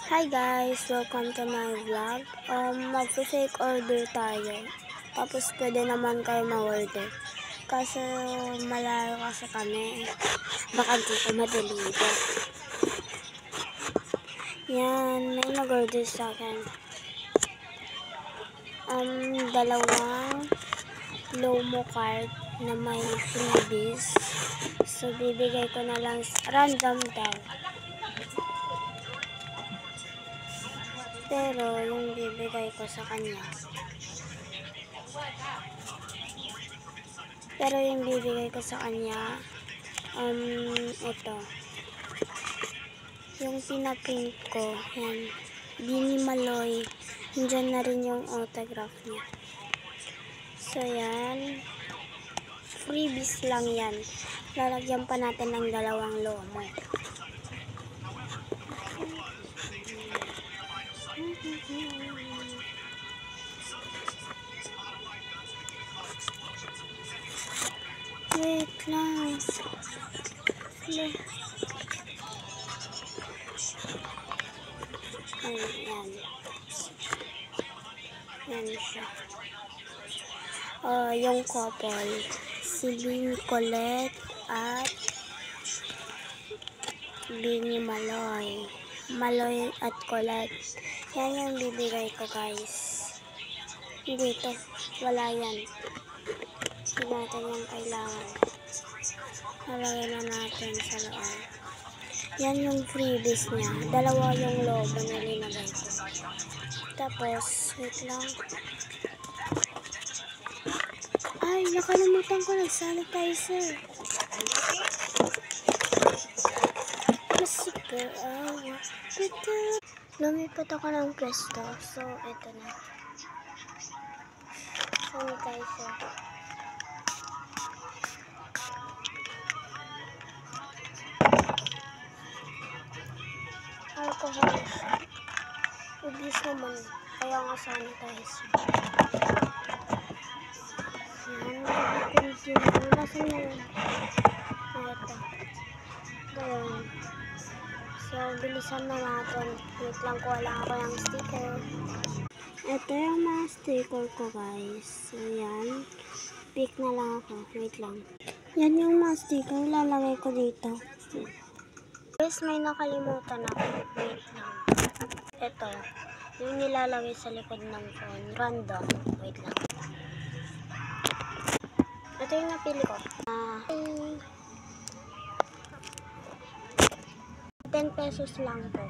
Hi guys! Welcome to my vlog. Mag-fake order tayo. Tapos pwede naman kayo ma-order. Kasi malayo kasi kami. Baka di ko ma-deliver. Yan, may nag-order sa akin. Dalawang Lomo card na may freebies. So, bibigay ko na lang random daw. Pero, yung bibigay ko sa kanya. Ito. Yung pinapink ko, yan. Bini Maloy. Nandyan na rin yung autograph niya. So, yan. Freebies lang yan. Lalagyan pa natin ng dalawang lomo. Wait lang. Ayan. Yan siya. Yung couple. Si Bini Colette at Bini Maloy. Maloy at Colette. Yan yung bibigay ko guys. Dito. Wala yan. Hindi natin yung kailangan. Halagyan na natin sa loob. Yan yung freebies niya. Dalawa yung lobo na linagay ko. Tapos, wait lang. Ay, nakalimutan ko nag-sanitizer. Kasi per hour. Lumipat ako ng pwesto. So, ito na. Sanitizer. Alcohol. Ubus naman. Kaya nga sanitizer. Yan. Nasaan na yun? Ito. Ayan. So, bilisan na natin. Wait lang, kuha lang ako ng sticker. Ito yung mga sticker ko guys. So, yan. Pick na lang ako. Wait lang. Yan yung mga sticker. Lalagay ko dito. Guys, may nakalimutan ako. Wait lang. Ito. Yung nilalagay sa likod ng phone. Random. Wait lang. Ito yung napili ko. 10 pesos lang po.